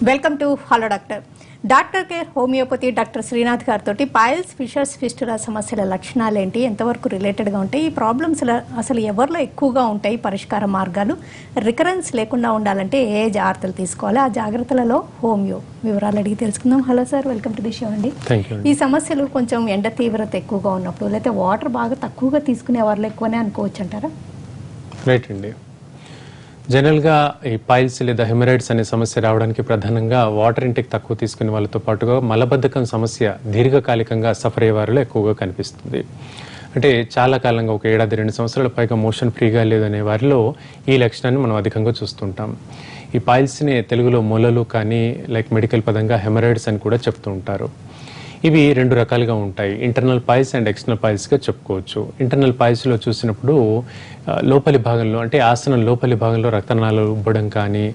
Welcome to hello doctor. Doctor care homeopathy doctor Srinath గారితో piles, fissures, fistula సమస్యల లక్షణాలు ఏంటి, ఎంతవరకు రిలేటెడ్గా ఉంటాయి, ఈ ప్రాబ్లమ్స్ అసలు ఎవరిలో ఎక్కువగా ఉంటాయి, పరిష్కార మార్గాలు, రికరెన్స్ లేకుండా ఉండాలంటే ఏ జాగ్రత్తలు తీసుకోవాలి, ఆ జాగ్రత్తలలో హోమియో వివరాలు అడిగి తెలుసుకుందాం. Hello sir, welcome to the show అండి. ఈ సమస్యలు కొంచెం ఎండ తీవ్రత ఎక్కువగా ఉన్నప్పుడు లేకపోతే వాటర్ బాగా తక్కువగా తీసుకునే వాళ్ళు ఎక్కువనే అనుకోవచ్చు అంటారా? రైట్ అండి. జనరల్గా ఈ పైల్స్ లేదా హెమరాయిడ్స్ అనే సమస్య రావడానికి ప్రధానంగా వాటర్ ఇంటేక్ తక్కువ తీసుకునే వాళ్ళతో పాటుగా మలబద్ధకం సమస్య దీర్ఘకాలికంగా సఫర్ అయ్యే వారిలో ఎక్కువగా కనిపిస్తుంది. అంటే చాలా కాలంగా ఒక ఏడాది 2 సంవత్సరాల పైగా మోషన్ ఫ్రీగా లేదనే వారిలో ఈ లక్షణాన్ని మనం అధికంగా చూస్తుంటాం. ఈ పైల్స్ని తెలుగులో మొలలు కానీ మెడికల్ పదంగా హెమరాయిడ్స్ అని కూడా చెప్తూ ఉంటారు. ఇవి 2 రకాలుగా ఉంటాయి. ఇంటర్నల్ పైల్స్ అండ్ ఎక్స్టర్నల్ పైల్స్గా చెప్పుకోవచ్చు. ఇంటర్నల్ పైల్స్లో చూసినప్పుడు లోపలి భాగంలో అంటే ఆసనం లోపలి భాగంలో రక్తనాళాలు ఉబ్బడం కానీ,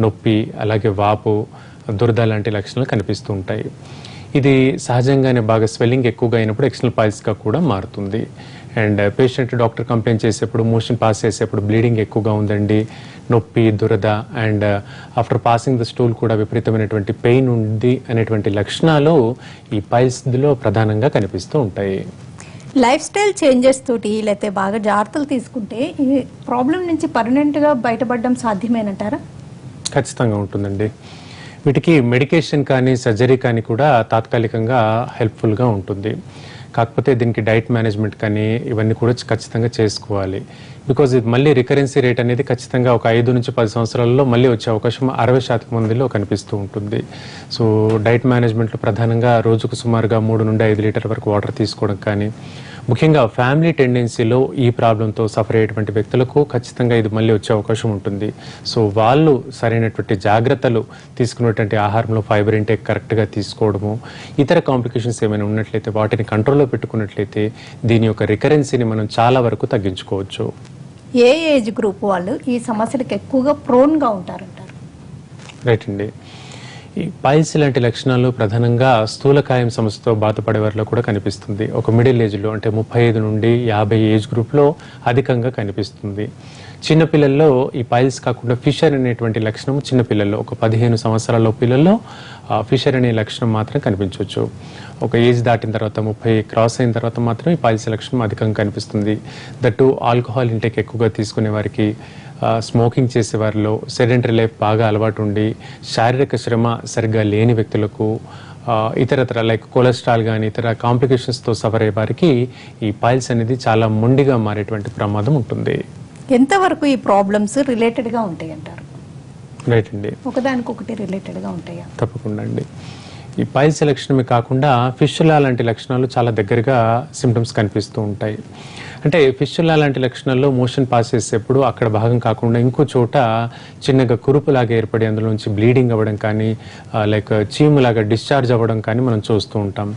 నొప్పి, అలాగే వాపు, దురద లాంటి లక్షణాలు కనిపిస్తూ ఉంటాయి. ఇది సహజంగానే బాగా స్వెల్లింగ్ ఎక్కువగా అయినప్పుడు ఎక్స్టర్నల్ పైల్స్గా కూడా మారుతుంది. అండ్ పేషెంట్ డాక్టర్ కంప్లైంట్ చేసేప్పుడు, మోషన్ పాస్ చేసేప్పుడు బ్లీడింగ్ ఎక్కువగా ఉందండి, నొప్పి, దురద and after passing the stool కూడా విపరీతమైనటువంటి పెయిన్ ఉంది అనేటువంటి లక్షణాలు ఈ పైల్స్లో ప్రధానంగా కనిపిస్తూ ఉంటాయి. లైఫ్ స్టైల్ చేంజెస్ తోటి లేకపోతే బాగా జాగ్రత్తలు తీసుకుంటే ఈ ప్రాబ్లం నుంచి పర్మనెంట్గా బయటపడడం సాధ్యమేనంటారా? ఖచ్చితంగా ఉంటుందండి. వీటికి మెడికేషన్ కానీ సర్జరీ కానీ కూడా తాత్కాలికంగా హెల్ప్ఫుల్గా ఉంటుంది. కాకపోతే దీనికి డైట్ మేనేజ్మెంట్ కానీ ఇవన్నీ కూడా ఖచ్చితంగా చేసుకోవాలి. బికాజ్ ఇది మళ్ళీ రికరెన్సీ రేట్ అనేది ఖచ్చితంగా ఒక 5 నుంచి 10 సంవత్సరాల్లో మళ్ళీ వచ్చే అవకాశం 60% మందిలో కనిపిస్తూ ఉంటుంది. సో డైట్ మేనేజ్మెంట్లో ప్రధానంగా రోజుకు సుమారుగా 3 నుండి 5 లీటర్ల వరకు వాటర్ తీసుకోవడం కానీ, ముఖ్యంగా ఫ్యామిలీ టెండెన్సీలో ఈ ప్రాబ్లంతో సఫర్ అయ్యేటువంటి వ్యక్తులకు ఖచ్చితంగా ఇది మళ్ళీ వచ్చే అవకాశం ఉంటుంది. సో వాళ్ళు సరైనటువంటి జాగ్రత్తలు తీసుకునేటువంటి ఆహారంలో ఫైబర్ ఇంటేక్ కరెక్ట్గా తీసుకోవడము, ఇతర కాంప్లికేషన్స్ ఏమైనా ఉన్నట్లయితే వాటిని కంట్రోల్లో పెట్టుకున్నట్లయితే దీని యొక్క రికరెన్సీని మనం చాలా వరకు తగ్గించుకోవచ్చు. ఏ ఏజ్ గ్రూప్ వాళ్ళు ఈ సమస్యలకు ఎక్కువగా ప్రోన్గా ఉంటారంటారు? రైట్ అండి. ఈ పైల్స్ లాంటి లక్షణాలు ప్రధానంగా స్థూలకాయం సమస్యతో బాధపడే వారిలో కూడా కనిపిస్తుంది. ఒక మిడిల్ ఏజ్లో అంటే 35 నుండి 50 ఏజ్ గ్రూప్లో అధికంగా కనిపిస్తుంది. చిన్నపిల్లల్లో ఈ పైల్స్ కాకుండా ఫిషర్ అనేటువంటి లక్షణం చిన్నపిల్లల్లో ఒక 15 సంవత్సరాల పిల్లల్లో ఫిషర్ అనే లక్షణం మాత్రం కనిపించవచ్చు. ఒక ఏజ్ దాటిన తర్వాత 30 క్రాస్ అయిన తర్వాత మాత్రం ఈ పైల్స్ లక్షణం అధికంగా కనిపిస్తుంది. దట్టు ఆల్కహాల్ ఇంటేక్ ఎక్కువగా తీసుకునే వారికి, స్మోకింగ్ చేసేవారిలో, సెడెంటరీ లైఫ్ బాగా అలవాటు ఉండి శారీరక శ్రమ సరిగ్గా లేని వ్యక్తులకు, ఇతరత్ర కొలెస్ట్రాల్ కానీ ఇతర కాంప్లికేషన్స్తో సఫర్ అయ్యే వారికి ఈ పైల్స్ అనేది చాలా మొండిగా మారేటువంటి ప్రమాదం ఉంటుంది. ఎంతవరకు ఈ ప్రాబ్లమ్స్ రిలేటెడ్గా ఉంటాయి అంటారు? రైట్ అండి. ఒకదానికొకటి రిలేటెడ్గా ఉంటాయా? తప్పకుండా అండి. ఈ పైల్స్ లక్షణమే కాకుండా ఫిస్టులా లాంటి లక్షణాలు చాలా దగ్గరగా సిమ్టమ్స్ కనిపిస్తూ ఉంటాయి. అంటే ఫిస్టులా లాంటి లక్షణాల్లో మోషన్ పాస్ చేసేప్పుడు అక్కడ భాగం కాకుండా ఇంకో చోట చిన్నగా కురుపులాగా ఏర్పడి అందులోంచి బ్లీడింగ్ అవ్వడం కానీ, చీములాగా డిశ్చార్జ్ అవ్వడం కానీ మనం చూస్తూ ఉంటాం.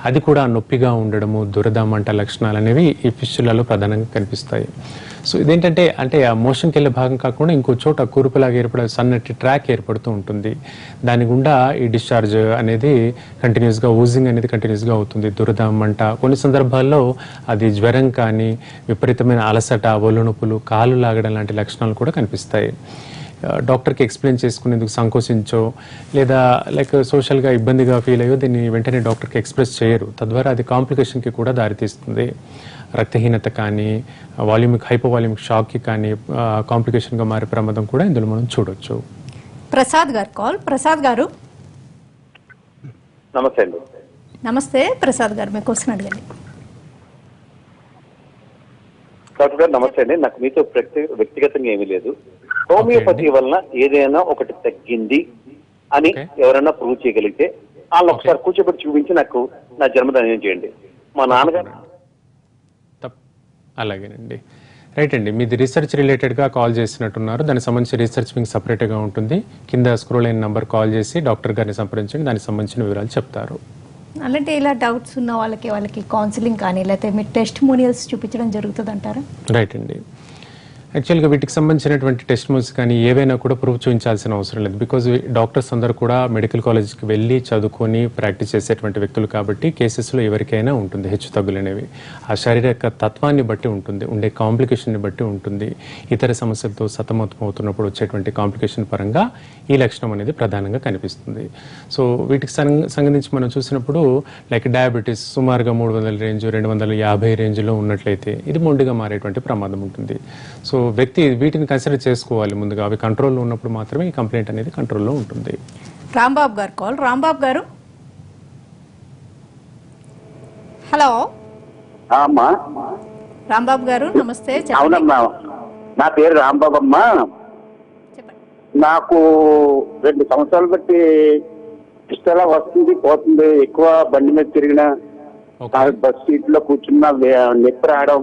అది కూడా నొప్పిగా ఉండడము, దురద, మంట లక్షణాలు అనేవి ఈ ఫిస్టులాలో ప్రధానంగా కనిపిస్తాయి. సో ఇదేంటంటే ఆ మోషన్కి వెళ్ళే భాగం కాకుండా ఇంకో చోట కురుపులాగా ఏర్పడే సన్నటి ట్రాక్ ఏర్పడుతూ ఉంటుంది. దాని గుండా ఈ డిశ్చార్జ్ అనేది కంటిన్యూస్గా, ఊజింగ్ అనేది కంటిన్యూస్గా అవుతుంది. దురద, మంట, కొన్ని సందర్భాల్లో అది జ్వరం కానీ, విపరీతమైన అలసట, ఒళ్ళు నొప్పులు, కాళ్ళు లాగడం లాంటి లక్షణాలు కూడా కనిపిస్తాయి. డాక్టర్కి ఎక్స్ప్లెయిన్ చేసుకునేందుకు సంకోచించో లేదా సోషల్గా ఇబ్బందిగా ఫీల్ అయ్యో దీన్ని వెంటనే డాక్టర్కి ఎక్స్ప్రెస్ చేయరు. తద్వారా అది కాంప్లికేషన్కి కూడా దారితీస్తుంది. రక్తహీనత కానీ, హైపోవాల్యూమిక్ షాక్కి కానీ కాంప్లికేషన్గా మారే ప్రమాదం కూడా ఇందులో మనం చూడొచ్చు. ప్రసాద్ గారు కాల్. ప్రసాద్ గారు నమస్తే అండి. నమస్తే ప్రసాద్ గారు, మీ క్వశ్చన్ అడగండి. డాక్టర్ గారు నమస్తే అండి. నాకు మీతో వ్యక్తిగతంగా ఏమీ లేదు. హోమియోపతి వలన ఏదైనా ఒకటి తగ్గింది అని ఎవరైనా ప్రూవ్ చేయగలిగితే వాళ్ళు ఒకసారి కూర్చోబెట్టి చూపించి నాకు నా జన్మదినం చేయండి. మా నాన్నగారు. అలాగేనండి. రైట్ అండి. మీది రీసెర్చ్ రిలేటెడ్గా కాల్ చేసినట్టున్నారు. దానికి సంబంధించి రీసెర్చ్ మీకు సపరేట్గా ఉంటుంది. కింద స్క్రోల్ అయిన నంబర్ కాల్ చేసి డాక్టర్ గారిని సంప్రదించండి, దానికి సంబంధించిన వివరాలు చెప్తారు. అలాంటి ఇలా డౌట్స్ ఉన్న వాళ్ళకి కౌన్సిలింగ్ కానీ లేకపోతే మీ టెస్టిమోనియల్స్ చూపించడం జరుగుతుంది అంటారా? రైట్ అండి. యాక్చువల్గా వీటికి సంబంధించినటువంటి టెస్ట్ మోడ్స్ కానీ ఏవైనా కూడా ప్రూవ్ చూపించాల్సిన అవసరం లేదు. బికాజ్ డాక్టర్స్ అందరూ కూడా మెడికల్ కాలేజ్కి వెళ్ళి చదువుకొని ప్రాక్టీస్ చేసేటువంటి వ్యక్తులు కాబట్టి కేసెస్లో ఎవరికైనా ఉంటుంది హెచ్చు తగ్గులు అనేవి. ఆ శారీరక తత్వాన్ని బట్టి ఉంటుంది, ఉండే కాంప్లికేషన్ని బట్టి ఉంటుంది. ఇతర సమస్యలతో సతమతమవుతున్నప్పుడు వచ్చేటువంటి కాంప్లికేషన్ పరంగా ఈ లక్షణం అనేది ప్రధానంగా కనిపిస్తుంది. సో వీటికి సంబంధించి మనం చూసినప్పుడు లైక్ డయాబెటీస్ సుమారుగా 300 రేంజ్ 250 రేంజ్లో ఉన్నట్లయితే ఇది మొండిగా మారేటువంటి ప్రమాదం ఉంటుంది. సో వ్యక్తి వీటిని కన్సిడర్ చేసుకోవాలి ముందుగా. అవి కంట్రోల్లో ఉన్నప్పుడు మాత్రమే ఈ కంప్లైంట్ అనేది కంట్రోల్లో ఉంటుంది. రాంబాబు గారు కాల్. రాంబాబు గారు హలో. రాంబాబు గారు నమస్తే. అవునమ్మా, నా పేరు రాంబాబు అమ్మా. నాకు 2 సంవత్సరాలు బట్టి ఇష్టలా వస్తుంది పోతుంది. ఎక్కువ బండి మీద తిరిగిన బస్ సీట్ లో కూర్చున్న నొప్పి రావడం,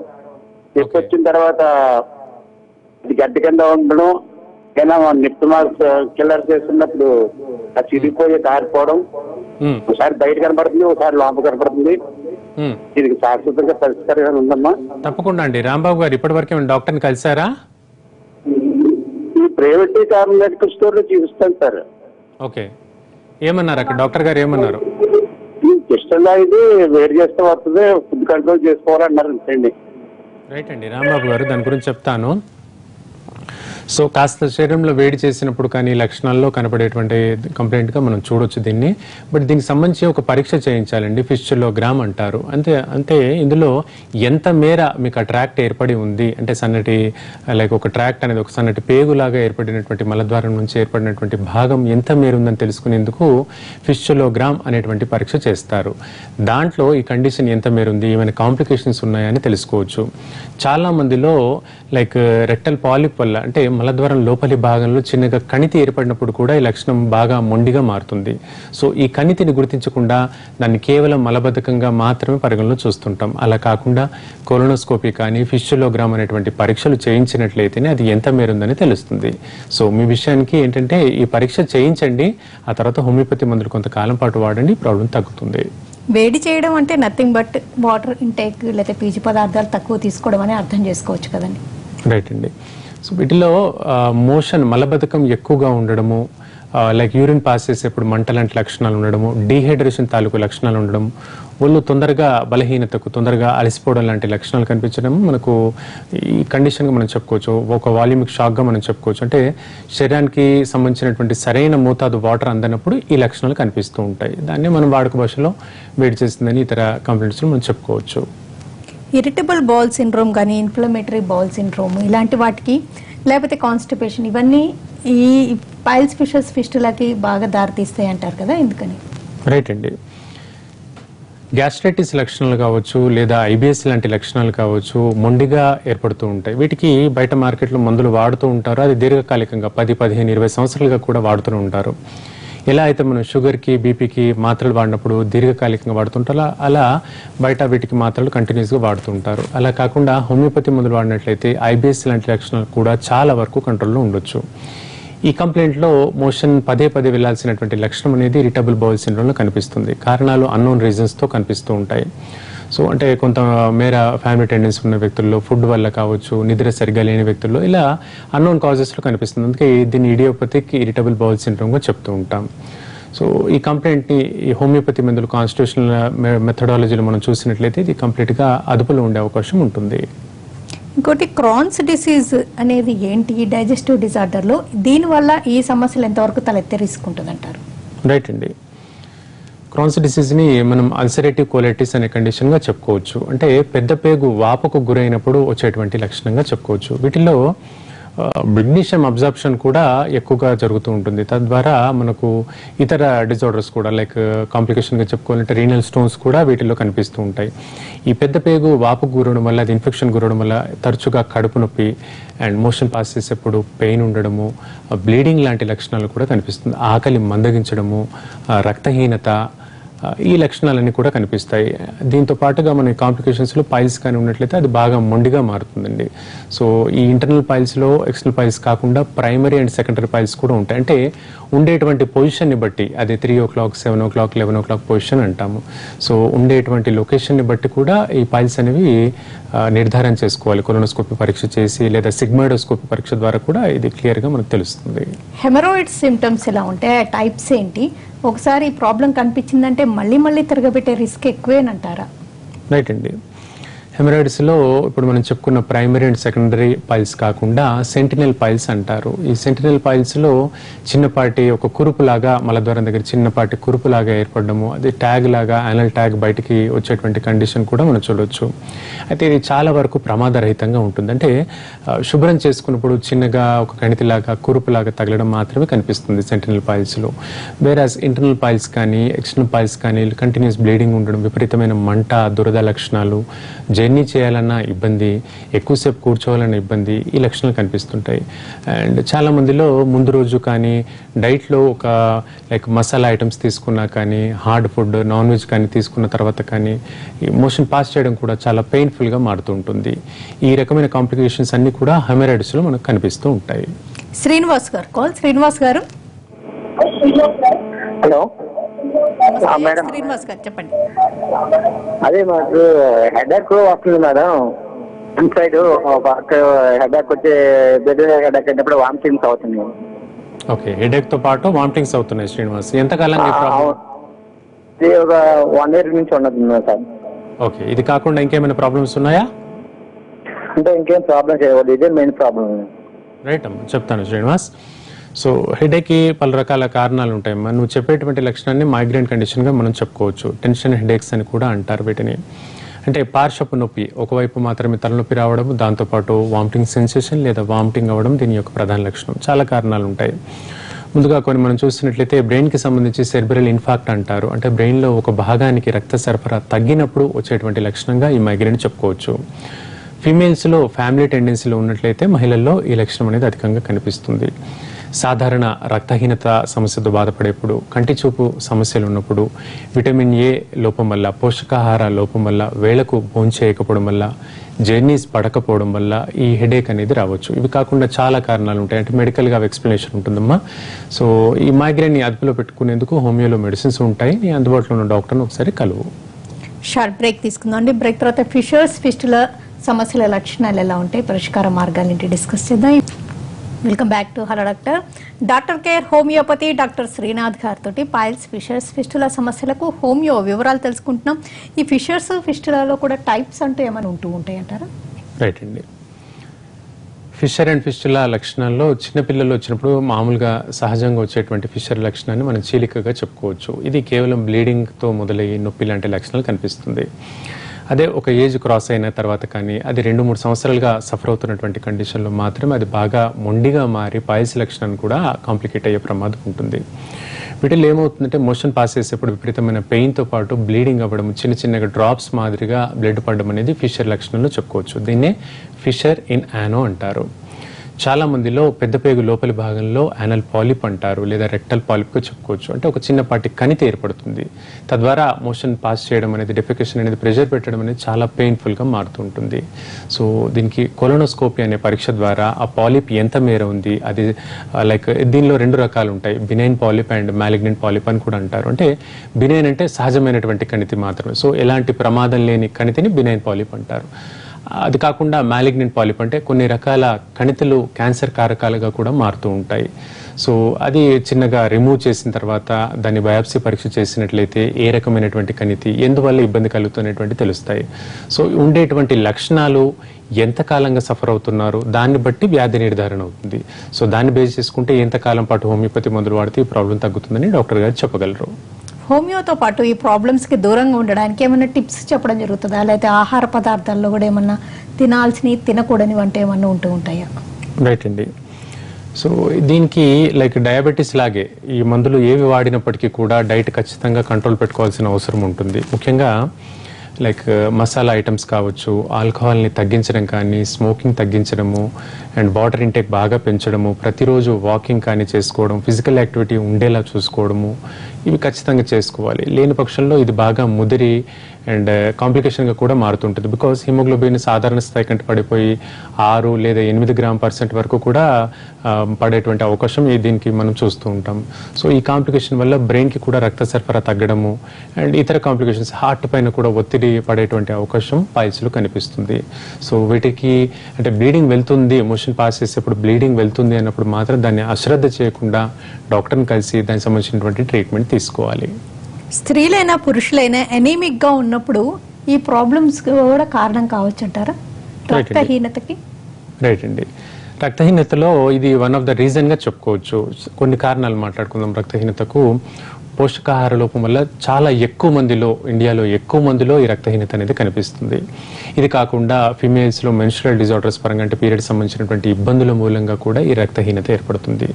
నొప్పి వచ్చిన తర్వాత అది గడ్డ కింద ఉండడం, ఏదైనా నిప్పు కిల్లర్ చేస్తున్నప్పుడు ఆ చిరిగిపోయి కారిపోవడం, ఒకసారి బయట కనపడుతుంది, ఒకసారి లోపల కనపడుతుంది. దీనికి శాశ్వతంగా పరిష్కారం ఉందమ్మా? తప్పకుండా అండి. రాంబాబు గారు ఇప్పటివరకు డాక్టర్ని కలిసారా? ఈ ప్రైవేట్ మెడికల్ స్టోర్ లో చూపిస్తాను సార్. ఓకే, ఏమన్నారు అక్కడ డాక్టర్ గారు ఏమన్నారు? ఇష్టంగా ఇది వేడి చేస్తే వస్తుంది, ఫుడ్ కంట్రోల్ చేసుకోవాలన్నారు అండి. రైట్ అండి రాంబాబు గారు, దాని గురించి చెప్తాను. సో కాస్త శరీరంలో వేడి చేసినప్పుడు కానీ లక్షణాల్లో కనపడేటువంటి కంప్లైంట్గా మనం చూడొచ్చు దీన్ని. బట్ దీనికి సంబంధించి ఒక పరీక్ష చేయించాలండి, ఫిస్చులోగ్రామ్ అంటారు. అంటే ఇందులో ఎంత మేర మీకు ఆ ట్రాక్ట్ ఏర్పడి ఉంది అంటే సన్నటి లైక్ ఒక ట్రాక్ట్ అనేది ఒక సన్నటి పేగులాగా ఏర్పడినటువంటి మలద్వారం నుంచి ఏర్పడినటువంటి భాగం ఎంత మేర ఉందని తెలుసుకునేందుకు ఫిస్చులోగ్రామ్ అనేటువంటి పరీక్ష చేస్తారు. దాంట్లో ఈ కండిషన్ ఎంత మేర ఉంది, ఏమైనా కాంప్లికేషన్స్ ఉన్నాయని తెలుసుకోవచ్చు. చాలా మందిలో లైక్ రెక్టల్ పాలిప్ వల్ల అంటే మలద్వారం లోపలి భాగంలో చిన్నగా కణితి ఏర్పడినప్పుడు కూడా ఈ లక్షణం బాగా మొండిగా మారుతుంది. సో ఈ కణితిని గుర్తించకుండా దాన్ని కేవలం మలబద్ధకంగా మాత్రమే పరిగణలో చూస్తుంటాం. అలా కాకుండా కొలోనోస్కోపీ కానీ ఫిస్చులోగ్రామ్ అనేటువంటి పరీక్షలు చేయించినట్లయితేనే అది ఎంత మేరుందని తెలుస్తుంది. సో మీ విషయానికి ఏంటంటే ఈ పరీక్ష చేయించండి, ఆ తర్వాత హోమియోపతి మందులు కొంతకాలం పాటు వాడండి, ప్రాబ్లం తగ్గుతుంది. వేడి చేయడం అంటే నథింగ్ బట్ వాటర్ ఇంటేక్ లేదా పీచు పదార్థాలు తక్కువ తీసుకోవడం అని అర్థం చేసుకోవచ్చు కదండి. రైట్ అండి. సో వీటిలో మోషన్ మలబద్ధకం ఎక్కువగా ఉండడము, లైక్ యూరిన్ పాస్ చేసేప్పుడు మంట లాంటి లక్షణాలు ఉండడము, డీహైడ్రేషన్ తాలూకు లక్షణాలు ఉండడం, ఒళ్ళు తొందరగా బలహీనతకు తొందరగా అలసిపోవడం లాంటి లక్షణాలు కనిపించడం మనకు ఈ కండిషన్గా మనం చెప్పుకోవచ్చు. ఒక వాల్యూమిక్ షాక్గా మనం చెప్పుకోవచ్చు. అంటే శరీరానికి సంబంధించినటువంటి సరైన మోతాదు వాటర్ అందనప్పుడు ఈ లక్షణాలు కనిపిస్తూ ఉంటాయి. దాన్ని మనం వాడుక భాషలో వేడి చేస్తుందని ఇతర కంప్లైంట్స్లో మనం చెప్పుకోవచ్చు. ఇరిటబుల్ బౌల్ సిండ్రోమ్ కానీ ఇన్ఫ్లమేటరీ బౌల్ సిండ్రోమ్ ఇలాంటి వాటికి లేకపోతే కాన్స్టిపేషన్ ఇవన్నీ ఈ పైల్స్ ఫిషర్స్ ఫిస్టులకి బాగా దారితీస్తాయి అంటారు కదా, ఎందుకని? రైట్ అండి. గ్యాస్ట్రైటిస్ లక్షణాలు కావచ్చు లేదా ఐబిఎస్ లాంటి లక్షణాలు కావచ్చు మొండిగా ఏర్పడుతూ ఉంటాయి. వీటికి బయట మార్కెట్లో మందులు వాడుతూ ఉంటారు. అది దీర్ఘకాలికంగా 10, 15, 20 సంవత్సరాలుగా కూడా వాడుతూ ఉంటారు. ఎలా అయితే మనం షుగర్కి బీపీకి మాత్రలు వాడినప్పుడు దీర్ఘకాలికంగా వాడుతుంటారో అలా బయట వీటికి మాత్రలు కంటిన్యూస్గా వాడుతుంటారు. అలా కాకుండా హోమియోపతి మందులు వాడినట్లయితే ఐబిఎస్ లాంటి లక్షణాలు కూడా చాలా వరకు కంట్రోల్లో ఉండొచ్చు. ఈ కంప్లైంట్లో మోషన్ పదే వెళ్లాల్సినటువంటి లక్షణం అనేది ఇరిటబుల్ బౌల్ సిండ్రోమ్లో కనిపిస్తుంది. కారణాలు అన్నోన్ రీజన్స్తో కనిపిస్తూ ఉంటాయి. సో అంటే కొంత మేర ఫ్యామిలీ టెండెన్సీ ఉన్న వ్యక్తుల్లో, ఫుడ్ వల్ల కావచ్చు, నిద్ర సరిగ్గా లేని వ్యక్తుల్లో ఇలా అన్నోన్ కాజెస్లో కనిపిస్తుంది. అందుకే దీన్ని ఇడియోపతిక్ ఇరిటబుల్ బౌల్ సిండ్రోమ్గా చెప్తూ ఉంటాం. సో ఈ కంప్లైంట్ని ఈ హోమియోపతి మందులు కాన్స్టిట్యూషనల్ మెథడాలజీలో మనం చూసినట్లయితే ఇది కంప్లీట్గా అదుపులో ఉండే అవకాశం ఉంటుంది. ఇంకోటి క్రాన్స్ డిసీజ్ అనేది ఏంటి? డైజెస్టివ్ డిజార్డర్లో దీనివల్ల ఈ సమస్యలు ఎంతవరకు తలెత్తే రిస్క్ ఉంటుంది అంటారు? రైట్ అండి. క్రాన్స్ డిసీజ్ని మనం అల్సరేటివ్ కోలైటిస్ అనే కండిషన్గా చెప్పుకోవచ్చు. అంటే పెద్ద పేగు వాపుకు గురైనప్పుడు వచ్చేటువంటి లక్షణంగా చెప్పుకోవచ్చు. వీటిలో మెగ్నీషియం అబ్జార్ప్షన్ కూడా ఎక్కువగా జరుగుతూ ఉంటుంది. తద్వారా మనకు ఇతర డిజార్డర్స్ కూడా లైక్ కాంప్లికేషన్గా చెప్పుకోవాలంటే రీనల్ స్టోన్స్ కూడా వీటిలో కనిపిస్తూ ఉంటాయి. ఈ పెద్ద పేగు వాపుకు గురవడం వల్ల, అది ఇన్ఫెక్షన్ గురవడం వల్ల తరచుగా కడుపు నొప్పి అండ్ మోషన్ పాస్ చేసేప్పుడు పెయిన్ ఉండడము, బ్లీడింగ్ లాంటి లక్షణాలు కూడా కనిపిస్తుంది. ఆకలి మందగించడము, రక్తహీనత, ఈ లక్షణాలన్నీ కూడా కనిపిస్తాయి. దీంతో పాటుగా మన కాంప్లికేషన్స్లో పైల్స్ కానీ ఉన్నట్లయితే అది బాగా మొండిగా మారుతుందండి. సో ఈ ఇంటర్నల్ పైల్స్లో ఎక్స్టర్నల్ పైల్స్ కాకుండా ప్రైమరీ అండ్ సెకండరీ పైల్స్ కూడా ఉంటాయి. అంటే ఉండేటువంటి పొజిషన్ని బట్టి, అది 3 o'clock 7 o'clock 11 o'clock పొజిషన్ అంటాము. సో ఉండేటువంటి లొకేషన్ని బట్టి కూడా ఈ పైల్స్ అనేవి నిర్ధారణ చేసుకోవాలి. కొలోనోస్కోపీ పరీక్ష చేసి లేదా సిగ్మాయిడోస్కోపీ పరీక్ష ద్వారా కూడా ఇది క్లియర్గా మనకు తెలుస్తుంది. హెమరాయిడ్ సిమ్టమ్స్ ఎలా ఉంటాయి, టైప్స్ ఏంటి, ఒకసారి ప్రాబ్లం కనిపించిందంటే మళ్ళీ మళ్ళీ తిరగబెట్టే రిస్క్ ఎక్కువేనంటారా? రైట్ అండి. హెమరాయిడ్స్లో ఇప్పుడు మనం చెప్పుకున్న ప్రైమరీ అండ్ సెకండరీ పైల్స్ కాకుండా సెంటినల్ పైల్స్ అంటారు. ఈ సెంటినల్ పైల్స్లో చిన్నపాటి ఒక కురుపులాగా మలద్వారం దగ్గర చిన్నపాటి కురుపులాగా ఏర్పడము, అది ట్యాగ్ లాగా యానల్ ట్యాగ్ బయటికి వచ్చేటువంటి కండిషన్ కూడా మనం చూడవచ్చు. అయితే ఇది చాలా వరకు ప్రమాదరహితంగా ఉంటుంది. అంటే శుభ్రం చేసుకున్నప్పుడు చిన్నగా ఒక కణితిలాగా కురుపులాగా తగలడం మాత్రమే కనిపిస్తుంది సెంటినల్ పైల్స్లో. వేరాజ్ ఇంటర్నల్ పైల్స్ కానీ ఎక్స్టర్నల్ పైల్స్ కానీ కంటిన్యూస్ బ్లీడింగ్ ఉండడం, విపరీతమైన మంట, దురద లక్షణాలు, జర్నీ చేయాలన్నా ఇబ్బంది, ఎక్కువసేపు కూర్చోవాలన్న ఇబ్బంది, ఈ లక్షణాలు కనిపిస్తుంటాయి. అండ్ చాలా మందిలో ముందు రోజు కానీ డైట్లో ఒక లైక్ మసాలా ఐటమ్స్ తీసుకున్నా కానీ, హార్డ్ ఫుడ్ నాన్ వెజ్ కానీ తీసుకున్న తర్వాత కానీ మోషన్ పాస్ చేయడం కూడా చాలా పెయిన్ఫుల్గా మారుతూ ఉంటుంది. ఈ రకమైన కాంప్లికేషన్స్ అన్నీ కూడా హెమరాయిడ్స్లో మనకు కనిపిస్తూ ఉంటాయి. శ్రీనివాస్ గారు కాల్. శ్రీనివాస్ గారు. Hello madam. శ్రీనివాస్ గారు చెప్పండి. అదే మాకు హెడేక్ వస్తుంది మేడం. వన్ సైడ్ హెడేక్ వచ్చి బెడ్ హెడేక్ అయినప్పుడు వామిటింగ్స్ అవుతుంది. ఓకే, హెడేక్ తో పాటు వామిటింగ్స్ అవుతున్నాయి శ్రీనివాస్. ఎంతకాలంగా ఇది ఒక 1 year నుంచి ఉన్నది సార్. ఓకే, ఇది కాకుండా ఇంకేమైనా ప్రాబ్లమ్స్ ఉన్నాయా? అంటే ఇంకేం ప్రాబ్లమ్స్ చేయకూడదు, ఇదే మెయిన్ ప్రాబ్లం. రైట్ అమ్మా, చెప్తాను శ్రీనివాస్. సో హెడేక్కి పలు రకాల కారణాలు ఉంటాయమ్మా. నువ్వు చెప్పేటువంటి లక్షణాన్ని మైగ్రేన్ కండిషన్గా మనం చెప్పుకోవచ్చు. టెన్షన్ హెడేక్స్ అని కూడా అంటారు వీటిని. అంటే పార్శ్వపు నొప్పి, ఒకవైపు మాత్రమే తలనొప్పి రావడం, దాంతోపాటు వామిటింగ్ సెన్సేషన్ లేదా వామిటింగ్ అవ్వడం దీని యొక్క ప్రధాన లక్షణం. చాలా కారణాలు ఉంటాయి. ముందుగా కొన్ని మనం చూసినట్లయితే బ్రెయిన్కి సంబంధించి సెర్బరల్ ఇన్ఫాక్ట్ అంటారు. అంటే బ్రెయిన్లో ఒక భాగానికి రక్త సరఫరా తగ్గినప్పుడు వచ్చేటువంటి లక్షణంగా ఈ మైగ్రేన్ చెప్పుకోవచ్చు. ఫీమేల్స్లో ఫ్యామిలీ టెండెన్సీలో ఉన్నట్లయితే మహిళల్లో ఈ లక్షణం అనేది అధికంగా కనిపిస్తుంది. సాధారణ రక్తహీనత సమస్యతో బాధపడేప్పుడు, కంటి చూపు సమస్యలు ఉన్నప్పుడు, విటమిన్ ఏ లోపం వల్ల, పోషకాహార లోపం వల్ల, వేళకు భోంచేయకపోవడం వల్ల, జర్నీస్ పడకపోవడం వల్ల ఈ హెడేక్ అనేది రావచ్చు. ఇవి కాకుండా చాలా కారణాలు ఉంటాయి. అంటే మెడికల్గా ఎక్స్ప్లెనేషన్ ఉంటుందమ్మా. సో ఈ మైగ్రేన్ని అదుపులో పెట్టుకునేందుకు హోమియోలో మెడిసిన్స్ ఉంటాయి. నీ అందుబాటులో ఉన్న డాక్టర్ని ఒకసారి కలువు. షార్ట్ బ్రేక్ తీసుకుందాం అండి. బ్రేక్ తర్వాత ఫిషర్స్ ఫిస్టుల సమస్యల లక్షణాలు ఎలా ఉంటాయి, పరిష్కార మార్గాలేంటి డిస్కస్ చేద్దాం. Welcome back to hello doctor. Doctor care homeopathy doctor Srinath గారితో పైల్స్, ఫిషర్స్, ఫిస్టుల సమస్యలకు హోమియో వివరాలు తెలుసుకుంటున్నాం. ఈ ఫిషర్స్, ఫిస్టులలో కూడా టైప్స్ అంటూ ఏమైనా ఉంటూ ఉంటాయి అంటారా? రైట్ అండి. ఫిషర్ అండ్ ఫిస్టుల లక్షణాల్లో చిన్నపిల్లలు వచ్చినప్పుడు మామూలుగా సహజంగా వచ్చేటువంటి ఫిషర్ లక్షణాన్ని మనం చీలికగా చెప్పుకోవచ్చు. ఇది కేవలం బ్లీడింగ్తో మొదలయ్యి నొప్పి లాంటి లక్షణాలు కనిపిస్తుంది. అదే ఒక ఏజ్ క్రాస్ అయిన తర్వాత కానీ, అది 2-3 సంవత్సరాలుగా సఫర్ అవుతున్నటువంటి కండిషన్లో మాత్రమే అది బాగా మొండిగా మారి పైల్స్ లక్షణాన్ని కూడా కాంప్లికేట్ అయ్యే ప్రమాదం ఉంటుంది. వీటిలో ఏమవుతుందంటే మోషన్ పాస్ చేసేప్పుడు విపరీతమైన పెయిన్తో పాటు బ్లీడింగ్ అవ్వడం, చిన్న చిన్నగా డ్రాప్స్ మాదిరిగా బ్లడ్ పడడం అనేది ఫిషర్ లక్షణంలో చెప్పుకోవచ్చు. దీన్నే ఫిషర్ ఇన్ యానో అంటారు. చాలా మందిలో పెద్ద పేగు లోపలి భాగంలో యానల్ పాలిప్ అంటారు, లేదా రెక్టల్ పాలిప్గా చెప్పుకోవచ్చు. అంటే ఒక చిన్నపాటి కణితి ఏర్పడుతుంది. తద్వారా మోషన్ పాస్ చేయడం అనేది, డెఫికేషన్ అనేది, ప్రెషర్ పెట్టడం అనేది చాలా పెయిన్ఫుల్గా మారుతూ ఉంటుంది. సో దీనికి కొలోనోస్కోపీ అనే పరీక్ష ద్వారా ఆ పాలిప్ ఎంత మేర ఉంది, అది లైక్ దీనిలో 2 రకాలు ఉంటాయి, benign polyp and malignant polyp అని కూడా అంటారు. అంటే బినైన్ అంటే సహజమైనటువంటి కణితి మాత్రమే. సో ఎలాంటి ప్రమాదం లేని కణితిని బినైన్ పాలిప్ అంటారు. అది కాకుండా మ్యాలిగ్నెంట్ పాలిప్ అంటే కొన్ని రకాల కణితులు క్యాన్సర్ కారకాలుగా కూడా మారుతూ ఉంటాయి. సో అది చిన్నగా రిమూవ్ చేసిన తర్వాత దాన్ని బయాప్సీ పరీక్ష చేసినట్లయితే ఏ రకమైనటువంటి కణితి, ఎందువల్ల ఇబ్బంది కలుగుతున్నటువంటి తెలుస్తాయి. సో ఉండేటువంటి లక్షణాలు, ఎంతకాలంగా సఫర్ అవుతున్నారు దాన్ని బట్టి వ్యాధి నిర్ధారణ అవుతుంది. సో దాన్ని బేస్ చేసుకుంటే ఎంతకాలం పాటు హోమియోపతి మందులు వాడితే ఈ ప్రాబ్లం తగ్గుతుందని డాక్టర్ గారు చెప్పగలరు. హోమియోతో పాటు ఈ ప్రాబ్లమ్స్కి దూరంగా ఉండడానికి ఏమైనా టిప్స్ చెప్పడం జరుగుతుందా, లేకపోతే ఆహార పదార్థాల్లో కూడా ఏమన్నా తినాల్సినవి, తినకూడనివి అంటే ఏమన్నా ఉంటూ ఉంటాయా? రైట్ అండి. సో దీనికి లైక్ డయాబెటీస్ లాగే ఈ మందులు ఏవి వాడినప్పటికీ కూడా డైట్ ఖచ్చితంగా కంట్రోల్ పెట్టుకోవాల్సిన అవసరం ఉంటుంది. ముఖ్యంగా లైక్ మసాలా ఐటమ్స్ కావచ్చు, ఆల్కహాల్ని తగ్గించడం కానీ, స్మోకింగ్ తగ్గించడము, అండ్ వాటర్ ఇంటేక్ బాగా పెంచడము, ప్రతిరోజు వాకింగ్ కానీ చేసుకోవడం, ఫిజికల్ యాక్టివిటీ ఉండేలా చూసుకోవడము, ఇవి ఖచ్చితంగా చేసుకోవాలి. లేని పక్షంలో ఇది బాగా ముదిరి అండ్ కాంప్లికేషన్గా కూడా మారుతుంటుంది. బికాస్ హిమోగ్లోబిన్ సాధారణ స్థాయి కంటే పడిపోయి 6 లేదా 8 గ్రామ్% వరకు కూడా పడేటువంటి అవకాశం దీనికి మనం చూస్తూ ఉంటాం. సో ఈ కాంప్లికేషన్ వల్ల బ్రెయిన్కి కూడా రక్త సరఫరా తగ్గడము అండ్ ఇతర కాంప్లికేషన్స్, హార్ట్ పైన కూడా ఒత్తిడి పడేటువంటి అవకాశం పైల్స్లో కనిపిస్తుంది. సో వీటికి అంటే బ్లీడింగ్ వెళ్తుంది, మోషన్ పాస్ చేసేప్పుడు బ్లీడింగ్ వెళ్తుంది అన్నప్పుడు మాత్రం దాన్ని అశ్రద్ధ చేయకుండా డాక్టర్ని కలిసి దానికి సంబంధించినటువంటి ట్రీట్మెంట్ తీసుకోవాలి. స్త్రీలైనా పురుషులైనా ఎనీమిక్గా ఉన్నప్పుడు ఈ ప్రాబ్లమ్స్ కూడా కారణం కావచ్చు అంటారా రక్తహీనతకి? రైట్ అండి. రక్తహీనతలో ఇది వన్ ఆఫ్ ద రీజన్గా చెప్పుకోవచ్చు. కొన్ని కారణాలు మాట్లాడుకుందాం. రక్తహీనతకు పోషకాహార లోపం వల్ల చాలా ఎక్కువ మందిలో, ఇండియాలో ఎక్కువ మందిలో ఈ రక్తహీనత అనేది కనిపిస్తుంది. ఇది కాకుండా ఫిమేల్స్లో మెన్స్ట్రువల్ డిజార్డర్స్ పరంగా అంటే పీరియడ్ సంబంధించినటువంటి ఇబ్బందుల మూలంగా కూడా ఈ రక్తహీనత ఏర్పడుతుంది.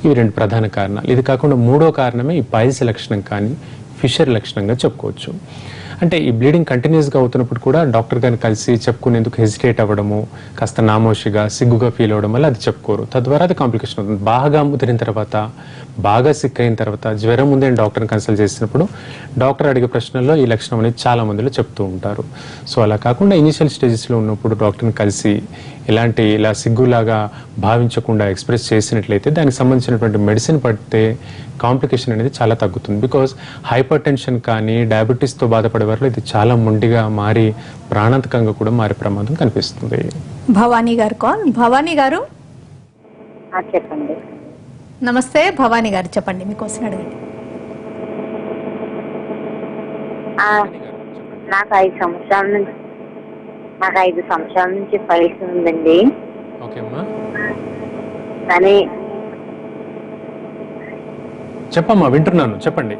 ఇవి 2 ప్రధాన కారణాలు. ఇది కాకుండా 3వ కారణమే ఈ పైల్స్ లక్షణం కానీ ఫిషర్ లక్షణంగా చెప్పుకోవచ్చు. అంటే ఈ బ్లీడింగ్ కంటిన్యూస్గా అవుతున్నప్పుడు కూడా డాక్టర్ గారిని కలిసి చెప్పుకునేందుకు హెసిటేట్ అవ్వడము, కాస్త నామోషిగా సిగ్గుగా ఫీల్ అవ్వడం వల్ల అది చెప్పుకోరు. తద్వారా అది కాంప్లికేషన్ అవుతుంది. బాగా ముదిరిన తర్వాత, బాగా సిక్ అయిన తర్వాత, జ్వరం ఉందే డాక్టర్ని కన్సల్ట్ చేసినప్పుడు డాక్టర్ అడిగే ప్రశ్నల్లో ఈ లక్షణం అనేది చాలా మందిలో చెప్తూ ఉంటారు. సో అలా కాకుండా ఇనిషియల్ స్టేజెస్లో ఉన్నప్పుడు డాక్టర్ని కలిసి ఇలా సిగ్గులాగా భావించకుండా ఎక్స్ప్రెస్ చేసినట్లయితే దానికి సంబంధించినటువంటి మెడిసిన్ పడితే కాంప్లికేషన్ అనేది చాలా తగ్గుతుంది. బికాస్ హైపర్ టెన్షన్ కానీ డయాబెటీస్తో బాధపడే వారిలో ఇది చాలా మొండిగా మారి ప్రాణాంతకంగా కూడా మారే ప్రమాదం కనిపిస్తుంది. భవానీ గారు కాల్. భవానీ గారు చెప్పండి. నమస్తే భవానీ గారు, చెప్పండి మీ క్వశ్చన్ అడగండి. నాకు 5 సంవత్సరాల నుంచి పైల్స్ ఉందండి. కానీ చెప్పమ్మా, వింటున్నాను, చెప్పండి.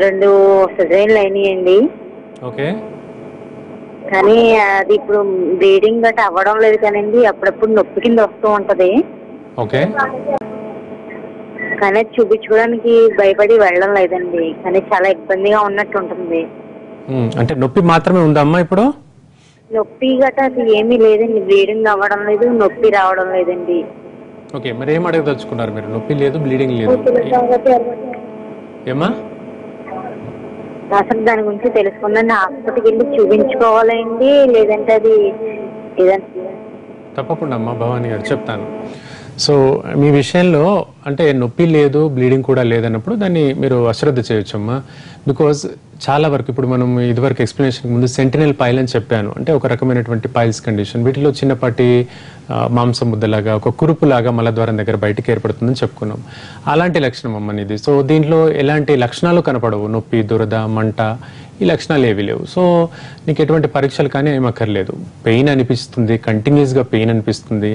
2 సర్జరీలు అయినాయండి. ఓకే. కానీ అది ఇప్పుడు బ్లీడింగ్ గట్రా అవ్వడం లేదు కానండి, అప్పుడప్పుడు నొప్పి కింద వస్తూ ఉంటది. ఓకే. కానీ చూపించుకోవడానికి భయపడి వెళ్ళడం లేదండి. కానీ చాలా ఇబ్బందిగా ఉన్నట్టు ఉంటుంది. అంటే నొప్పి మాత్రమే ఉందమ్మా ఇప్పుడు? నొప్పి గట్రా ఏమీ లేదండి, బ్లీడింగ్ అవ్వడం లేదు, నొప్పి రావడం లేదండి. ఓకే, మరి ఏం అడగదలుచుకున్నారు మీరు? నొప్పి లేదు, బ్లీడింగ్ లేదు, ఏమా? అసలు దాని గురించి తెలుసుకున్నాను. హాస్పిటల్కి వెళ్ళి చూపించుకోవాలండి లేదంటే అది తప్పకుండా అమ్మా భవానీ గారు చెప్తాను. సో మీ విషయంలో అంటే నొప్పి లేదు, బ్లీడింగ్ కూడా లేదన్నప్పుడు దాన్ని మీరు అశ్రద్ధ చేయొచ్చమ్మా. బికాజ్ చాలా వరకు ఇప్పుడు మనం ఇదివరకు ఎక్స్ప్లెనేషన్ ముందు సెంటినల్ పైల్ అని చెప్పాను. అంటే ఒక రకమైనటువంటి పైల్స్ కండిషన్. వీటిలో చిన్నపాటి మాంసం ముద్దలాగా, ఒక కురుపులాగా మలద్వారం దగ్గర బయటికి ఏర్పడుతుందని చెప్పుకున్నాం. అలాంటి లక్షణం అమ్మనిది. సో దీంట్లో ఎలాంటి లక్షణాలు కనపడవు. నొప్పి, దురద, మంట, ఈ లక్షణాలు ఏవి లేవు. సో నీకు ఎటువంటి పరీక్షలు కానీ ఏం అక్కర్లేదు. పెయిన్ అనిపిస్తుంది, కంటిన్యూస్గా పెయిన్ అనిపిస్తుంది,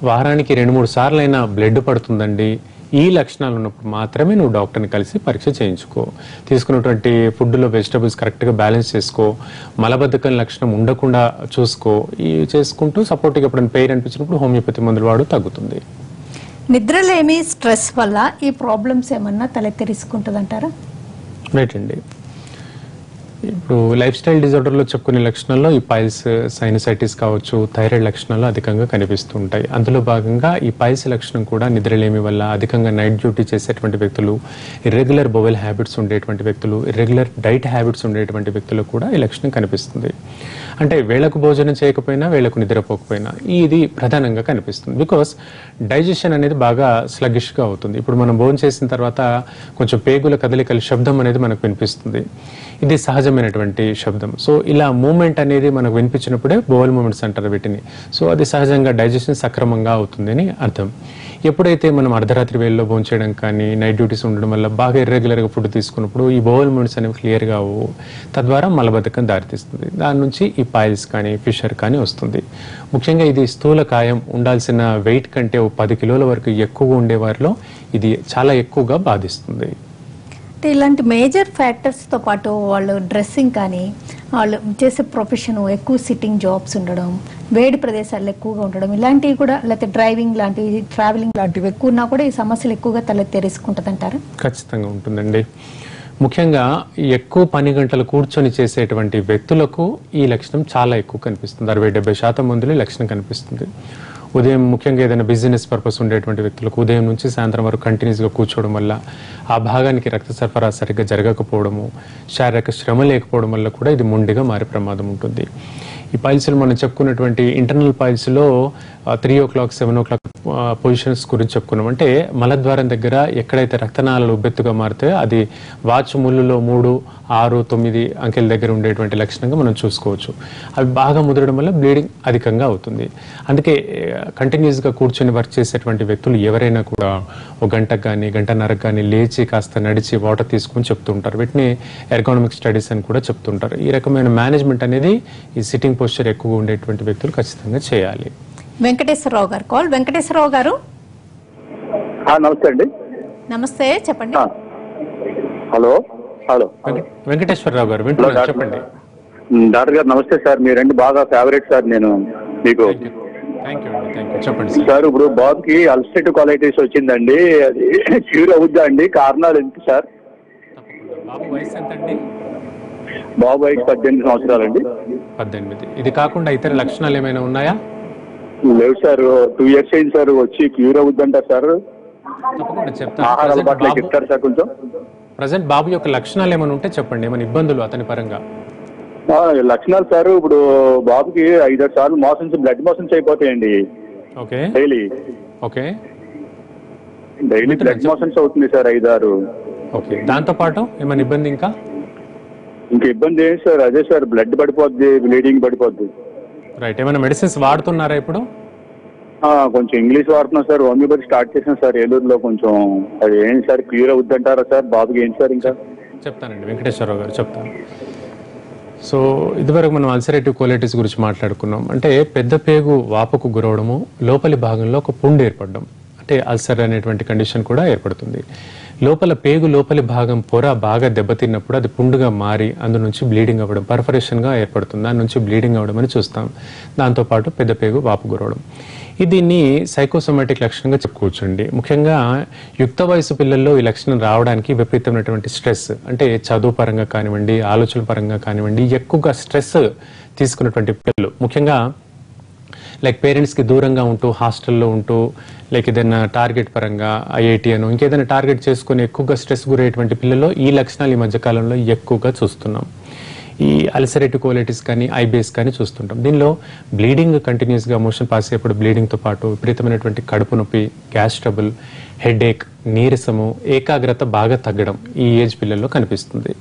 వారానికి 2-3 సార్లు అయినా బ్లడ్ పడుతుందండి. ఈ లక్షణాలు ఉన్నప్పుడు మాత్రమే నువ్వు డాక్టర్ని కలిసి పరీక్ష చేయించుకో. తీసుకున్నటువంటి ఫుడ్లో వెజిటబుల్స్ కరెక్ట్గా బ్యాలెన్స్ చేసుకో, మలబద్ధకం లక్షణం ఉండకుండా చూసుకో. ఈ చేసుకుంటూ సపోర్ట్గా ఎప్పుడైనా పెయిన్ అనిపించినప్పుడు హోమియోపతి మందులు వాడు తగ్గుతుంది. నిద్రలేమి, స్ట్రెస్ వల్ల ఈ ప్రాబ్లమ్స్ ఏమన్నా తలెత్తిరిసుకుంటుందంటారా? రైట్ అండి. ఇప్పుడు లైఫ్ స్టైల్ డిజార్డర్లో చెప్పుకునే లక్షణాల్లో ఈ పైల్స్, సైనసైటిస్ కావచ్చు, థైరాయిడ్ లక్షణాలు అధికంగా కనిపిస్తూ ఉంటాయి. అందులో భాగంగా ఈ పైల్స్ లక్షణం కూడా నిద్రలేమి వల్ల, అధికంగా నైట్ డ్యూటీ చేసేటువంటి వ్యక్తులు, ఇర్రెగ్యులర్ బోవెల్ హ్యాబిట్స్ ఉండేటువంటి వ్యక్తులు, ఇర్రెగ్యులర్ డైట్ హ్యాబిట్స్ ఉండేటువంటి వ్యక్తులు కూడా ఈ లక్షణం కనిపిస్తుంది. అంటే వేళకు భోజనం చేయకపోయినా, వేళకు నిద్రపోకపోయినా ఇది ప్రధానంగా కనిపిస్తుంది. బికాస్ డైజెషన్ అనేది బాగా స్లగిష్గా అవుతుంది. ఇప్పుడు మనం భోజనం చేసిన తర్వాత కొంచెం పేగుల కదలికల శబ్దం అనేది మనకు వినిపిస్తుంది. ఇది సహజమైనటువంటి శబ్దం. సో ఇలా మూమెంట్ అనేది మనకు వినిపించినప్పుడే బోవెల్ మూమెంట్స్ అంటారు వీటిని. సో అది సహజంగా డైజెషన్ సక్రమంగా అవుతుంది అని అర్థం. ఎప్పుడైతే మనం అర్ధరాత్రి వేళల్లో భోజనం చేయడం కానీ, నైట్ డ్యూటీస్ ఉండడం వల్ల బాగా ఇర్రెగ్యులర్గా ఫుడ్ తీసుకున్నప్పుడు ఈ బోవెల్ మూమెంట్స్ అనేవి క్లియర్గా అవ్వవు. తద్వారా మలబద్ధకం దారితీస్తుంది. దాని నుంచి ఈ పైల్స్ కానీ, ఫిషర్ కానీ వస్తుంది. ముఖ్యంగా ఇది స్థూలకాయం, ఉండాల్సిన వెయిట్ కంటే 10 కిలోల వరకు ఎక్కువగా ఉండేవారిలో ఇది చాలా ఎక్కువగా బాధిస్తుంది. ఇలాంటి మేజర్ ఫ్యాక్టర్స్తో పాటు వాళ్ళు డ్రెస్సింగ్ కానీ, వాళ్ళు చేసే ప్రొఫెషన్ ఎక్కువ సిట్టింగ్ జాబ్స్ ఉండడం, వేడి ప్రదేశాల్లో ఎక్కువగా ఉండడం, ఇలాంటివి కూడా, లేకపోతే డ్రైవింగ్ లాంటివి, ట్రావెలింగ్ లాంటివి ఎక్కువ ఉన్నా కూడా ఈ సమస్యలు ఎక్కువగా తలెత్తేసుకుంటుందంటారు? ఖచ్చితంగా ఉంటుందండి. ముఖ్యంగా ఎక్కువ పని గంటలు కూర్చొని చేసేటువంటి వ్యక్తులకు ఈ లక్షణం చాలా ఎక్కువ కనిపిస్తుంది. 60-70% మందిలో ఈ లక్షణం కనిపిస్తుంది. ఉదయం ముఖ్యంగా ఏదైనా బిజినెస్ పర్పస్ ఉండేటువంటి వ్యక్తులకు ఉదయం నుంచి సాయంత్రం వరకు కంటిన్యూస్గా కూర్చోవడం వల్ల ఆ భాగానికి రక్త సరఫరా సరిగ్గా జరగకపోవడము, శారీరక శ్రమ లేకపోవడం వల్ల కూడా ఇది మొండిగా మారే ప్రమాదం ఉంటుంది. ఈ పైల్స్లో మనం చెప్పుకున్నటువంటి ఇంటర్నల్ పైల్స్లో 3 o'clock 7 o'clock పొజిషన్స్ గురించి చెప్పుకున్నాం. అంటే మలద్వారం దగ్గర ఎక్కడైతే రక్తనాళాలు ఉబ్బెత్తుగా మారుతాయో అది వాచ్ ముళ్ళులో 3, 6, 9 అంకెల దగ్గర ఉండేటువంటి లక్షణంగా మనం చూసుకోవచ్చు. అవి బాగా ముదరడం వల్ల బ్లీడింగ్ అధికంగా అవుతుంది. అందుకే కంటిన్యూస్గా కూర్చొని వర్క్ చేసేటువంటి వ్యక్తులు ఎవరైనా కూడా ఒక గంటకు కానీ గంటన్నరకు కానీ లేచి కాస్త నడిచి వాటర్ తీసుకొని చెప్తుంటారు. వీటిని ఎర్గానమిక్ స్టడీస్ అని కూడా చెప్తుంటారు. ఈ రకమైన మేనేజ్మెంట్ అనేది ఈ సిట్టింగ్ పోస్చర్ ఎక్కువగా ఉండేటువంటి వ్యక్తులు ఖచ్చితంగా చేయాలి. వెంకటేశ్వరరావు గారు కాల్. వెంకటేశ్వరరావు గారు నమస్తే అండి. నమస్తే, చెప్పండి. హలో హలో వెంకటేశ్వరరావు గారు వింటున్నారు, చెప్పండి. డాక్టర్ గారు నమస్తే సార్. మీరండి బాగా ఫేవరెట్ సార్ నేను మీకు. చెప్పండి సార్, ఇప్పుడు బాబుకి అల్సరేటివ్ కొలైటిస్ వచ్చిందండి, అది క్యూర్ అవుద్దా అండి? కారణాలు ఎంత సార్? బాబు వయసు ఎంత అండి? బాబు వయసు 18 సంవత్సరాలండి. 18. ఇది కాకుండా ఇతర లక్షణాలు ఏమైనా ఉన్నాయా? లేవు సార్. 2 years అయింది సార్. వచ్చి క్యూర్ అవుద్దంటారు సార్? తప్పకుండా చెప్తాను. ఆహార అలవాట్లు చెప్తారు సార్ కొంచెం? ప్రజెంట్ బాబు యొక్క లక్షణాలు ఏమైనా ఉంటే చెప్పండి, ఏమైనా ఇబ్బందులు అతని పరంగా? లక్షణాలు సార్, ఇప్పుడు బాబుకి 5-6 సార్లు మోషన్స్, బ్లడ్ మోషన్స్ అయిపోతాయండి. ఓకే. డైలీ బ్లడ్ మోషన్స్ అవుతుంది సార్ 5-6. ఓకే. దాంతో పాటు ఏమైనా ఇబ్బంది ఇంకా ఇబ్బంది ఏంటి సార్? అదే సార్, బ్లడ్ పడిపోద్ది, బ్లీడింగ్ పడిపోద్ది. రైట్. ఏమైనా మెడిసిన్స్ వాడుతున్నారా ఇప్పుడు? కొంచెం ఇంగ్లీష్ వాడుతున్నాం సార్. హోమియోపతి స్టార్ట్ చేసాం సార్ ఏలూరులో. కొంచెం అది ఏంటి సార్, క్యూర్ అవుద్దంటారా సార్ బాబుకి? ఏంటి సార్ ఇంకా? చెప్తానండి వెంకటేశ్వరరావు గారు, చెప్తాను. సో ఇదివరకు మనం అల్సరేటివ్ కోలైటిస్ గురించి మాట్లాడుకున్నాం. అంటే పెద్ద పేగు వాపుకు గురవడము, లోపలి భాగంలో ఒక పుండు ఏర్పడడం, అంటే అల్సర్ అనేటువంటి కండిషన్ కూడా ఏర్పడుతుంది. లోపల పేగు లోపలి భాగం పొర బాగా దెబ్బతిన్నప్పుడు అది పుండుగా మారి అందు నుంచి బ్లీడింగ్ అవ్వడం, పర్ఫరేషన్గా ఏర్పడుతుంది. దాని నుంచి బ్లీడింగ్ అవ్వడం అని చూస్తాం. దాంతోపాటు పెద్ద పేగు వాపు గురవడం. దీన్ని సైకోసోమాటిక్ లక్షణంగా చెప్పుకోవచ్చండి. ముఖ్యంగా యుక్త వయసు పిల్లల్లో ఈ లక్షణం రావడానికి విపరీతమైనటువంటి స్ట్రెస్, అంటే చదువు పరంగా కానివ్వండి, ఆలోచన పరంగా కానివ్వండి, ఎక్కువగా స్ట్రెస్ తీసుకున్నటువంటి పిల్లలు, ముఖ్యంగా లైక్ పేరెంట్స్కి దూరంగా ఉంటూ, హాస్టల్లో ఉంటూ, లైక్ ఏదైనా టార్గెట్ పరంగా ఐఐటి అనో ఇంకేదైనా టార్గెట్ చేసుకుని ఎక్కువగా స్ట్రెస్ గురయ్యేటువంటి పిల్లల్లో ఈ లక్షణాలు ఈ మధ్యకాలంలో ఎక్కువగా చూస్తున్నాం. ఈ అల్సరేటివ్ కోలైటిస్ కానీ ఐబిఎస్ కానీ చూస్తుంటాం. దీనిలో బ్లీడింగ్ కంటిన్యూస్గా మోషన్ పాస్ అయ్యేప్పుడు బ్లీడింగ్తో పాటు విపరీతమైనటువంటి కడుపు నొప్పి, గ్యాస్ ట్రబుల్, హెడేక్, నీరసము, ఏకాగ్రత బాగా తగ్గడం ఈ ఏజ్ పిల్లల్లో కనిపిస్తుంది.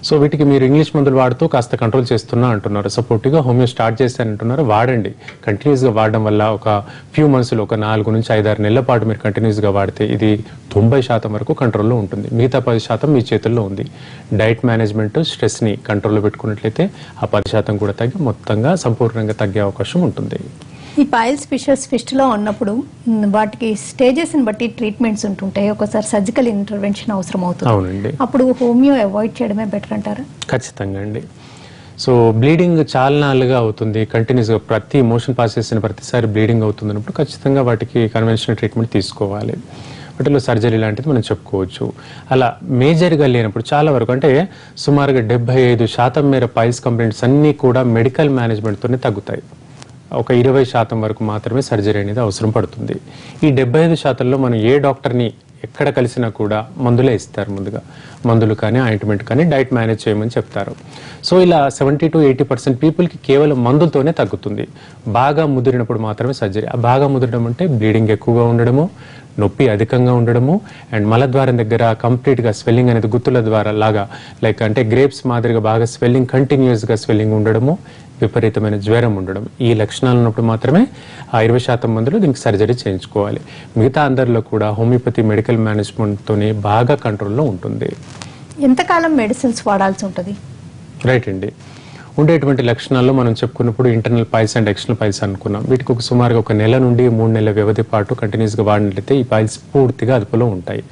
సో వీటికి మీరు ఇంగ్లీష్ మందులు వాడుతూ కాస్త కంట్రోల్ చేస్తున్నా అంటున్నారు. సపోర్టివ్గా హోమియో స్టార్ట్ చేస్తానంటున్నారు. వాడండి. కంటిన్యూస్గా వాడడం వల్ల ఒక ఫ్యూ మంత్స్లో, ఒక 4 నుంచి 5-6 నెలల పాటు మీరు కంటిన్యూస్గా వాడితే ఇది 90% వరకు కంట్రోల్లో ఉంటుంది. మిగతా 10% మీ చేతుల్లో ఉంది. డైట్ మేనేజ్మెంట్, స్ట్రెస్ని కంట్రోల్లో పెట్టుకున్నట్లయితే ఆ 10% కూడా తగ్గి మొత్తంగా సంపూర్ణంగా తగ్గే అవకాశం ఉంటుంది. ఈ పైల్స్, ఫిషర్స్, ఫిస్టులా ఉన్నప్పుడు వాటికి స్టేజెస్ ని బట్టి ట్రీట్మెంట్స్ ఉంటుంటాయి. ఒకసారి సర్జికల్ ఇంటర్వెన్షన్ అవసరం అవుతుంది. అవునండి. అప్పుడు హోమియో అవాయిడ్ చేయడమే బెటర్ అంటారా? ఖచ్చితంగా అండి. సో బ్లీడింగ్ చాలా నాలుగా అవుతుంది, కంటిన్యూస్గా ప్రతి మోషన్ పాస్ చేసిన ప్రతిసారి బ్లీడింగ్ అవుతుంది అన్నప్పుడు ఖచ్చితంగా వాటికి కన్వెన్షనల్ ట్రీట్మెంట్ తీసుకోవాలి. వాటిలో సర్జరీ లాంటిది మనం చెప్పుకోవచ్చు. అలా మేజర్గా లేనప్పుడు చాలా వరకు, అంటే సుమారుగా 75% మేర పైల్స్ కంప్లైంట్స్ అన్నీ కూడా మెడికల్ మేనేజ్మెంట్తోనే తగ్గుతాయి. ఒక 20% వరకు మాత్రమే సర్జరీ అనేది అవసరం పడుతుంది. ఈ 75%లో మనం ఏ డాక్టర్ని ఎక్కడ కలిసినా కూడా మందులే ఇస్తారు. ముందుగా మందులు కానీ, ఆయింట్మెంట్ కానీ, డైట్ మేనేజ్ చేయమని చెప్తారు. సో ఇలా 70 to 80% పీపుల్కి కేవలం మందులతోనే తగ్గుతుంది. బాగా ముదిరినప్పుడు మాత్రమే సర్జరీ. ఆ బాగా ముదిరడం అంటే బ్లీడింగ్ ఎక్కువగా ఉండడము, నొప్పి అధికంగా ఉండడము, అండ్ మలద్వారం దగ్గర కంప్లీట్గా స్వెల్లింగ్ అనేది గుత్తుల ద్వారా లాగా, లైక్ అంటే గ్రేప్స్ మాదిరిగా బాగా స్వెల్లింగ్, కంటిన్యూస్గా స్వెల్లింగ్ ఉండడము, విపరీతమైన జ్వరం ఉండడం, ఈ లక్షణాలు ఉన్నప్పుడు మాత్రమే ఆ 20% మందిలో దీనికి సర్జరీ చేయించుకోవాలి. మిగతా అందరిలో కూడా హోమియోపతి మెడికల్ మేనేజ్మెంట్తోనే బాగా కంట్రోల్లో ఉంటుంది. ఎంతకాలం మెడిసిన్స్ వాడాల్సి ఉంటుంది? రైట్ అండి. ఉండేటువంటి లక్షణాల్లో మనం చెప్పుకున్నప్పుడు internal piles and external piles అనుకున్నాం. వీటికి ఒక సుమారుగా 1 నెల నుండి 3 నెలల వ్యవధి పాటు కంటిన్యూస్గా వాడినట్లయితే ఈ పైల్స్ పూర్తిగా అదుపులో ఉంటాయి.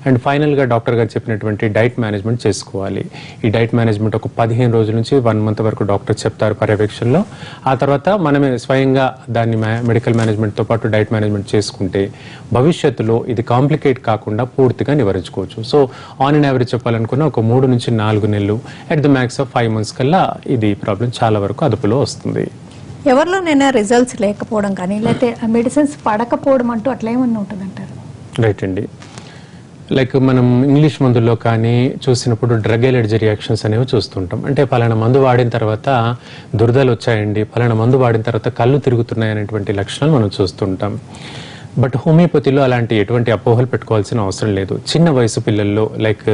అండ్ ఫైనల్గా డాక్టర్ గారు చెప్పినటువంటి డైట్ మేనేజ్మెంట్ చేసుకోవాలి. ఈ డైట్ మేనేజ్మెంట్ ఒక 15 రోజుల నుంచి 1 మంత్ వరకు డాక్టర్ చెప్తారు పర్యవేక్షణలో. ఆ తర్వాత మనమే స్వయంగా దాన్ని మెడికల్ మేనేజ్మెంట్తో పాటు డైట్ మేనేజ్మెంట్ చేసుకుంటే భవిష్యత్తులో ఇది కాంప్లికేట్ కాకుండా పూర్తిగా నివారించుకోవచ్చు. సో ఆన్ అండ్ యావరేజ్ చెప్పాలనుకున్న ఒక 3 నుంచి 4 నెలలు, at the max of 5 months కల్లా ఇది ప్రాబ్లం చాలా వరకు అదుపులో వస్తుంది. ఎవరిలోనైనా రిజల్ట్స్ లేకపోవడం కానీ లేకపోతే మెడిసిన్స్ పడకపోవడం అంటూ అట్లా ఏమన్నా ఉంటుందంటారు? రైట్ అండి. లైక్ మనం ఇంగ్లీష్ మందుల్లో కానీ చూసినప్పుడు డ్రగ్ ఎలర్జీ రియాక్షన్స్ అనేవి చూస్తుంటాం. అంటే పలానా మందు వాడిన తర్వాత దురదలు వచ్చాయండి, పలానా మందు వాడిన తర్వాత కళ్ళు తిరుగుతున్నాయి అనేటువంటి లక్షణాలు మనం చూస్తుంటాం. బట్ హోమియోపతిలో అలాంటి ఎటువంటి అపోహలు పెట్టుకోవాల్సిన అవసరం లేదు. చిన్న వయసు పిల్లల్లో లైక్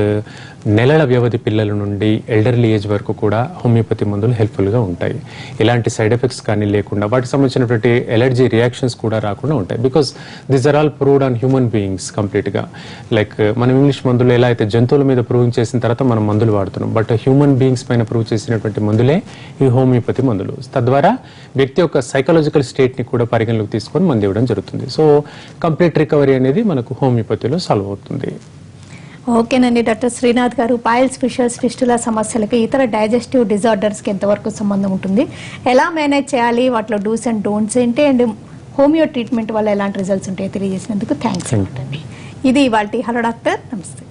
నెలల వ్యవధి పిల్లల నుండి ఎల్డర్లీ ఏజ్ వరకు కూడా హోమియోపతి మందులు హెల్ప్ఫుల్గా ఉంటాయి. ఎలాంటి సైడ్ ఎఫెక్ట్స్ కానీ లేకుండా, వాటికి సంబంధించినటువంటి ఎలర్జీ రియాక్షన్స్ కూడా రాకుండా ఉంటాయి. Because these are all proved on human beings కంప్లీట్గా. లైక్ మనం ఇంగ్లీష్ మందులు ఎలా అయితే జంతువుల మీద ప్రూవ్ చేసిన తర్వాత మనం మందులు వాడుతున్నాం, బట్ హ్యూమన్ బీయింగ్స్ పైన ప్రూవ్ చేసినటువంటి మందులే ఈ హోమియోపతి మందులు. తద్వారా వ్యక్తి యొక్క సైకలాజికల్ స్టేట్ని కూడా పరిగణలోకి తీసుకొని మందు ఇవ్వడం జరుగుతుంది. సో కంప్లీట్ రికవరీ అనేది మనకు హోమియోపతిలో సాల్వ్ అవుతుంది. ఓకేనండి డాక్టర్ శ్రీనాథ్ గారు, పైల్స్, ఫిషర్స్, ఫిస్టులా సమస్యలకి ఇతర డైజెస్టివ్ డిజార్డర్స్కి ఎంతవరకు సంబంధం ఉంటుంది, ఎలా మేనేజ్ చేయాలి, వాటిలో డూస్ అండ్ డోంట్స్ ఏంటి, అండ్ హోమియో ట్రీట్మెంట్ వల్ల ఎలాంటి రిజల్ట్స్ ఉంటాయో తెలియజేసినందుకు థ్యాంక్స్ అండి. ఇది ఇవాల్టి హలో డాక్టర్. నమస్తే.